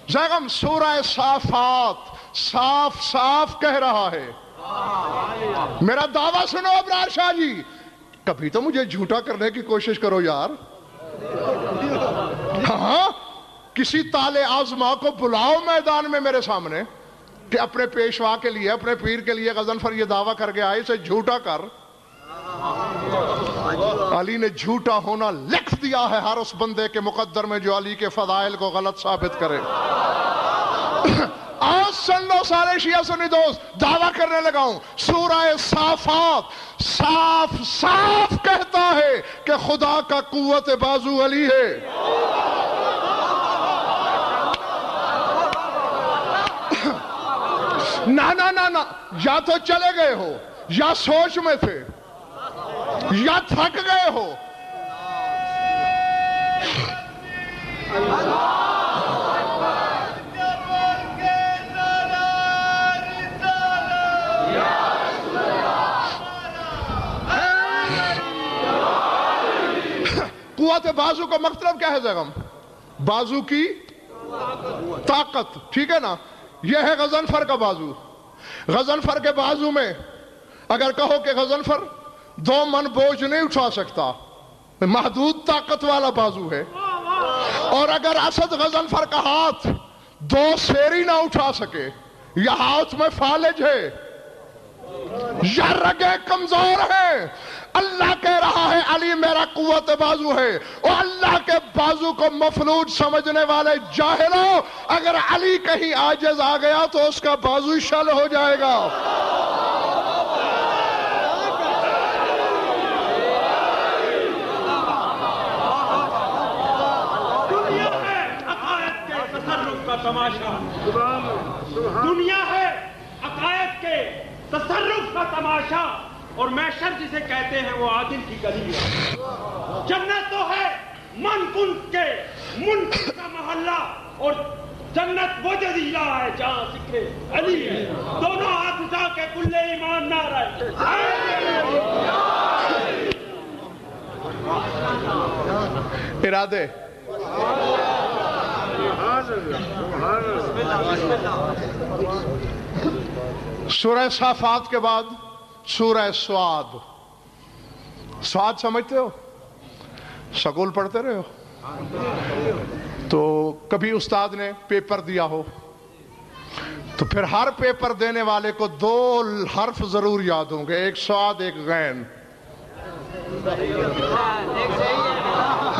زیغم سورہ صافات صاف صاف کہہ رہا ہے۔ میرا دعویٰ سنو ابرار شاہ جی، کبھی تو مجھے جھوٹا کرنے کی کوشش کرو یار۔ ہاں کسی تالے آزما کو بلاؤ میدان میں میرے سامنے کہ اپنے پیشوا کے لیے، اپنے پیر کے لیے غضنفر یہ دعویٰ کر کے آئے، اسے جھوٹا کر۔ علی نے جھوٹا ہونا لکھ دیا ہے ہر اس بندے کے مقدر میں جو علی کے فضائل کو غلط ثابت کرے۔ آج سن لو سارے شیعہ سنی دوست، دعویٰ کرنے لگا ہوں، سورہ صافات صاف صاف کہتا ہے کہ خدا کا قوت بازو علی ہے۔ نہ یا تو چلے گئے ہو، یا سوچ میں تھے، یا تھک گئے ہو۔ قوت بازو کا مطلب کیا ہے زیغم؟ بازو کی طاقت، ٹھیک ہے نا؟ یہ ہے غضنفر کا بازو۔ غضنفر کے بازو میں اگر کہو کہ غضنفر 2 من بوجھ نہیں اٹھا سکتا، محدود طاقت والا بازو ہے۔ اور اگر اسد غضنفر کا ہاتھ 2 سیری نہ اٹھا سکے، یا ہاتھ میں فالج ہے، یا رگیں کمزور ہیں، اللہ کہہ رہا ہے علی میرا قوت بازو ہے۔ اور اللہ کے بازو کو مفلوج سمجھنے والے جاہلوں، اگر علی کہیں عاجز آ گیا تو اس کا بازو شل ہو جائے گا۔ تماشا دنیا ہے عقائد کے تصرف کا تماشا، اور محشر جسے کہتے ہیں وہ عادل کی گلی ہے۔ جنت تو ہے من کن کے منکر کا محلہ، اور جنت وہ جزیرہ ہے جہاں ذکر علی ہے۔ دونوں ہاتھ اٹھا کے کل ایمان نہ رہے۔ ارادے سورہ صافات کے بعد سورہ سعاد۔ سعاد سمجھتے ہو؟ سکول پڑھتے رہے ہو تو کبھی استاد نے پیپر دیا ہو تو پھر ہر پیپر دینے والے کو 2 حرف ضرور یاد ہوں گے، ایک سعاد ایک غین۔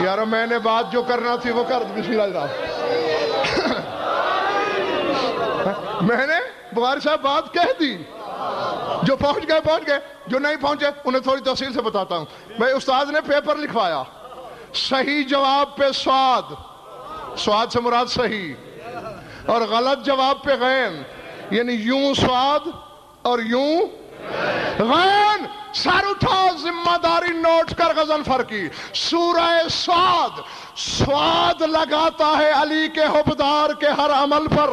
یارو میں نے بات جو کرنا تھی وہ کر بسم اللہ صاحب۔ میں نے بخاری صاحب بات کہہ دی، جو پہنچ گئے، جو نہیں پہنچے انہیں تھوڑی تفصیل سے بتاتا ہوں۔ بھائی استاد نے پیپر لکھوایا، صحیح جواب پہ سعاد، سعاد سے مراد صحیح، اور غلط جواب پہ غین، یعنی یوں سعاد اور یوں غین۔ سر اٹھاؤ، ذمہ داری نوٹ کر غضنفر کی۔ سورہ سعاد، سعاد لگاتا ہے علی کے حبدار کے ہر عمل پر۔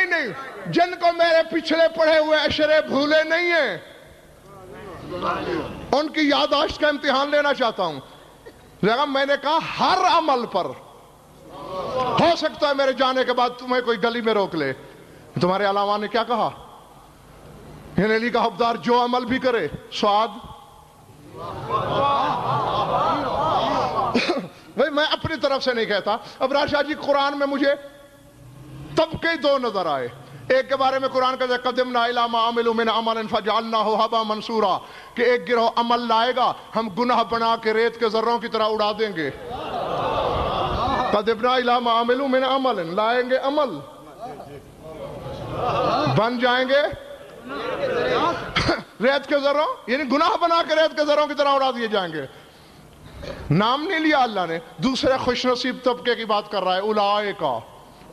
نہیں، جن کو میرے پچھلے پڑھے ہوئے اشرے بھولے نہیں ہیں، ان کی یادداشت کا امتحان لینا چاہتا ہوں۔ میں نے کہا ہر عمل پر۔ ہو سکتا ہے میرے جانے کے بعد تمہیں کوئی گلی میں روک لے، تمہارے علامہ نے کیا کہا؟ علی کا حبدار جو عمل بھی کرے سعاد۔ بھئی میں اپنی طرف سے نہیں کہتا، ابرار شاہ جی قرآن میں مجھے طبقے 2 نظر آئے۔ ایک کے بارے میں قرآن کہتا ہے قدمنا الی ما عملوا من عمل فجعلناہ ھباء منثورا، کہ ایک گروہ عمل لائے گا، ہم گناہ بنا کے ریت کے ذروں کی طرح اڑا دیں گے۔ قدمنا الی ما عملوا من عمل، لائیں گے عمل، بن جائیں گے۔ ریت کے ذروں، یعنی گناہ بنا کے ریت کے ذروں کی طرح اڑا دیے جائیں گے. نام نہیں لیا اللہ نے. دوسرے خوش نصیب طبقے کی بات کر رہا ہے. اولئک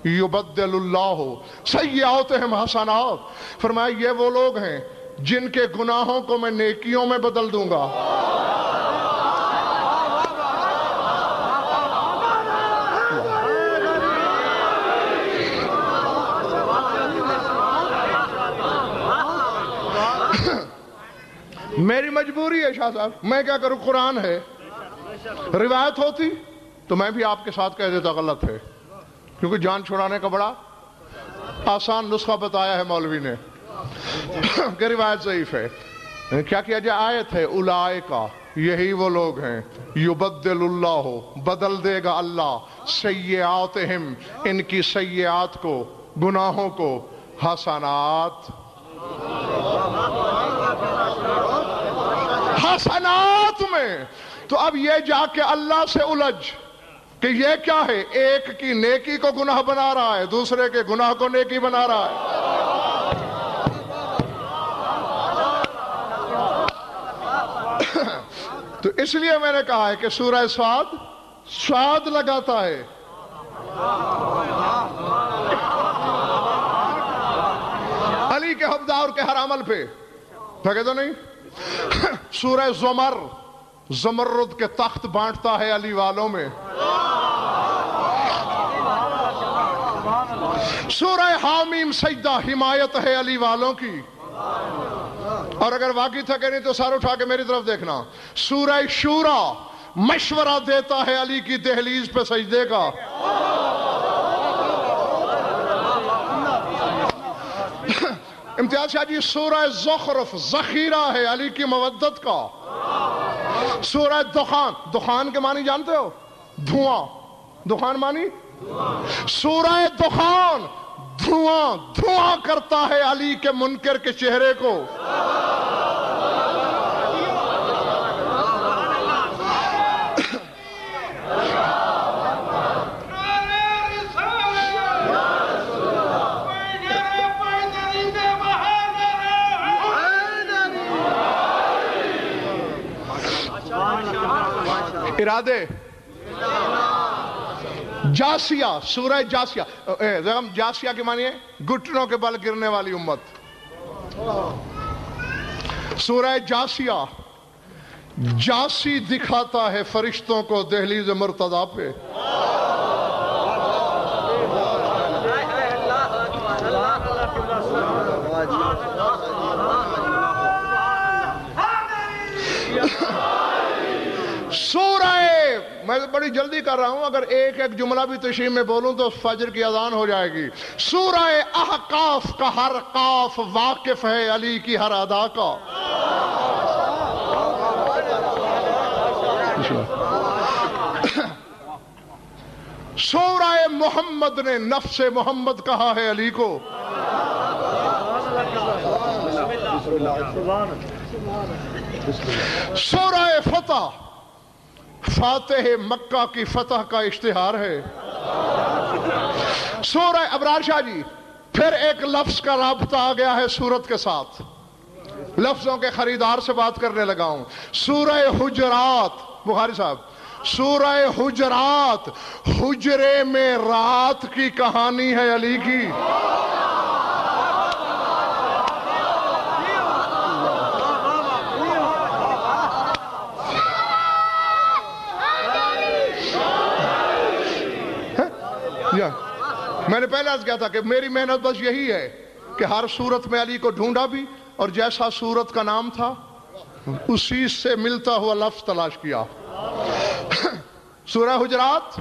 یبدل اللہ سیئاتہم حسنات. فرمایا یہ وہ لوگ ہیں جن کے گناہوں کو میں نیکیوں میں بدل دوں گا. میری مجبوری ہے شاہ صاحب، میں کیا کروں؟ قرآن ہے. روایت ہوتی تو میں بھی آپ کے ساتھ کہہ دیتا غلط ہے، کیونکہ جان چھڑانے کا بڑا آسان نسخہ بتایا ہے مولوی نے کہ روایت ضعیف ہے. کیا کیا جائے؟ آیت ہے اولئک، یہی وہ لوگ ہیں، یبدل اللہ، بدل دے گا اللہ، سیئاتہم، ان کی سیئات کو، گناہوں کو، حسنات، حسنات میں. تو اب یہ جا کے اللہ سے الجھ کہ یہ کیا ہے؟ ایک کی نیکی کو گناہ بنا رہا ہے، دوسرے کے گناہ کو نیکی بنا رہا ہے. تو اس لیے میں نے کہا ہے کہ سورہ سعد لگاتا ہے. علی کے حبدار کے ہر عمل پہ لگے تو نہیں. سورہ زمر، زمرد کے تخت بانٹتا ہے علی والوں میں. سورہ حامیم سجدہ، حمایت ہے علی والوں کی. اور اگر واقعی تھکے نہیں تو سر اٹھا کے میری طرف دیکھنا. سورہ شورا مشورہ دیتا ہے علی کی دہلیز پہ سجدے کا. امتیاز شاہ جی سورہ زخرف ذخیرہ ہے علی کی مودت کا. سورہ دخان، دخان کے معنی جانتے ہو؟ دھواں. دخان معنی؟ سورہ دخان دھواں، دھواں کرتا ہے علی کے منکر کے چہرے کو. ارادے. جاسیہ، سورہ جاسیہ. جاسیہ کی معنی ہے گھٹنوں کے بل گرنے والی امت. سورہ جاسیہ جاسی دکھاتا ہے فرشتوں کو دہلیز مرتضی پہ. سورہ، میں بڑی جلدی کر رہا ہوں، اگر ایک ایک جملہ بھی تشریح میں بولوں تو فجر کی اذان ہو جائے گی. سورہ احقاف کا ہر قاف واقف ہے علی کی ہر ادا کا. سورہ محمد نے نفس محمد کہا ہے علی کو. سورہ فتح فاتح مکہ کی فتح کا اشتہار ہے. سورہ ابرار شاہ جی پھر ایک لفظ کا رابطہ آ گیا ہے سورت کے ساتھ. لفظوں کے خریدار سے بات کرنے لگا ہوں. سورہ حجرات، بخاری صاحب، سورہ حجرات حجرے میں رات کی کہانی ہے علی کی. میں نے پہلے عرض کیا تھا کہ میری محنت بس یہی ہے کہ ہر صورت میں علی کو ڈھونڈا بھی، اور جیسا صورت کا نام تھا اسی سے ملتا ہوا لفظ تلاش کیا. سورہ حجرات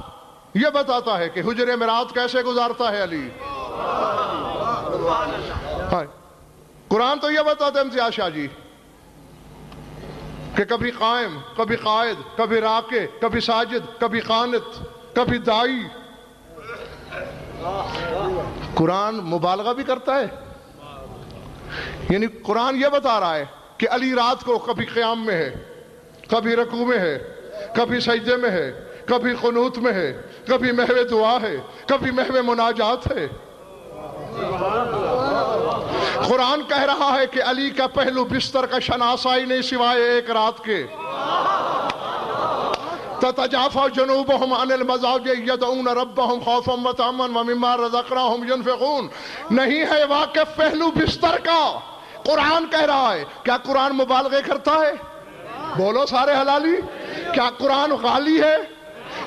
یہ بتاتا ہے کہ حجرے میں رات کیسے گزارتا ہے علی. قرآن تو یہ بتاتا ہے امتیاز شاہ جی کہ کبھی قائم، کبھی قائد، کبھی راکع، کبھی ساجد، کبھی قانت، کبھی دائی. قرآن مبالغہ بھی کرتا ہے. یعنی قرآن یہ بتا رہا ہے کہ علی رات کو کبھی قیام میں ہے، کبھی رکوع میں ہے، کبھی سجدے میں ہے، کبھی قنوت میں ہے، کبھی محو دعا ہے، کبھی محو مناجات ہے. قرآن کہہ رہا ہے کہ علی کا پہلو بستر کا شناسائی نہیں سوائے ایک رات کے. تتجافى جنوبهم عن المضاجع يدعون ربهم خوفا وطمعا ومما رزقناهم ينفقون. نہیں ہے واقف پہلو بستر کا. قرآن کہہ رہا ہے. کیا قرآن مبالغے کرتا ہے؟ بولو سارے حلالی. کیا قرآن غالی ہے؟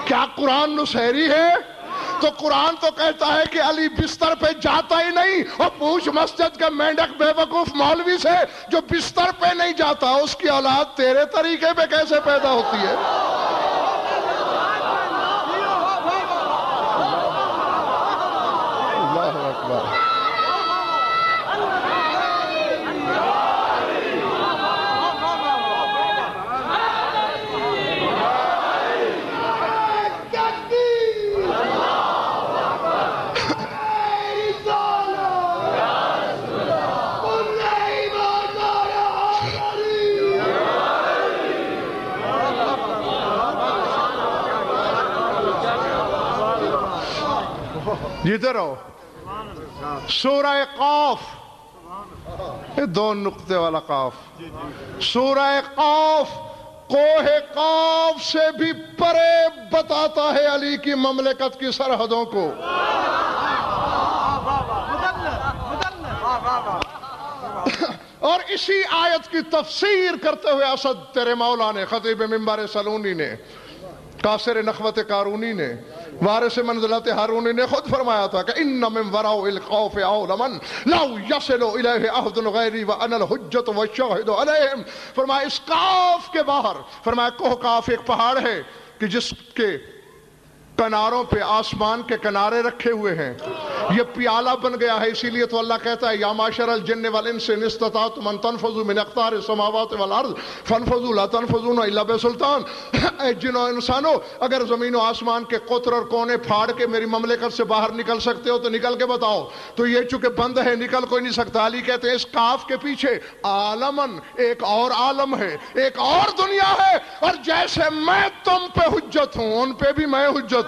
کیا قرآن نصیری ہے؟ تو قرآن تو کہتا ہے کہ علی بستر پہ جاتا ہی نہیں. اور پوچھ مسجد کے مینڈک بے وقوف مولوی سے جو بستر پہ نہیں جاتا اس کی اولاد تیرے طریقے پہ کیسے پیدا ہوتی ہے؟ اللہ اکبر. ادھر ہو. سورہ قاف, یہ دو نقطے والا قاف. سورہ قاف کوہ قاف سے بھی پرے بتاتا ہے علی کی مملکت کی سرحدوں کو. اور اسی آیت کی تفسیر کرتے ہوئے اسد تیرے مولا نے, خطیب منبر سلونی نے, قاصر نخوت قارونی نے, وارث منزلت ہارونی نے خود فرمایا تھا کہ ان من وراء الخوف عالما لا يصل الیہ عہد غیری وانا الحجۃ والشاہد علیہم. فرمایا اس قاف کے باہر, فرمایا کوہ قاف ایک پہاڑ ہے کہ جس کے کناروں پہ آسمان کے کنارے رکھے ہوئے ہیں. یہ پیالہ بن گیا ہے. اسی لیے تو اللہ کہتا ہے یا معاشر الجن والانس ان استطعتم ان تنفذوا من اقطار السماوات والارض فانفذوا لا تنفذون الا بسلطان. اے جنوں انسانوں, اگر زمین و آسمان کے قطر اور کونے پھاڑ کے میری مملکت سے باہر نکل سکتے ہو تو نکل کے بتاؤ. تو یہ چونکہ بند ہے نکل کوئی نہیں سکتا. علی کہتے ہیں اس کاف کے پیچھے عالمن ایک اور عالم ہے, ایک اور دنیا ہے. اور جیسے میں تم پہ حجت ہوں ان پہ بھی میں حجت ہوں.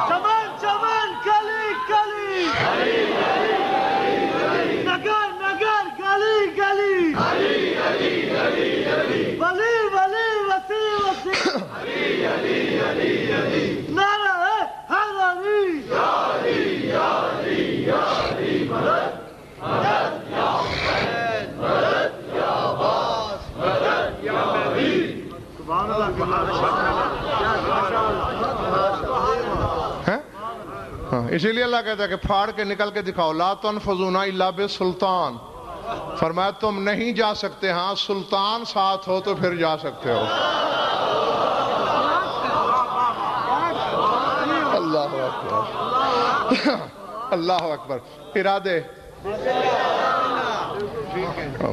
چمن چمن کلی کلی نگر نگر گلی گلی ولی ولی وسیع وسیع نعرہ حیدری مدد مدد یا حسین مدد یا عباس مدد یا مہدی. سبحان اسی لیے اللہ کہتا ہے کہ پھاڑ کے نکل کے دکھاؤ. لا تنفذون الا بسلطان. فرمایا تم نہیں جا سکتے, ہاں سلطان ساتھ ہو تو پھر جا سکتے ہو. اللہ اکبر اللہ اکبر. ارادے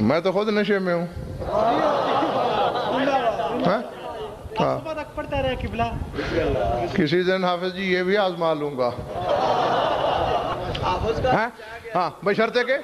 میں تو خود نشے میں ہوں. پڑھتا رہے قبلہ. کسی دن حافظ جی یہ بھی آزما لوں گا. ہاں بشرطے کہ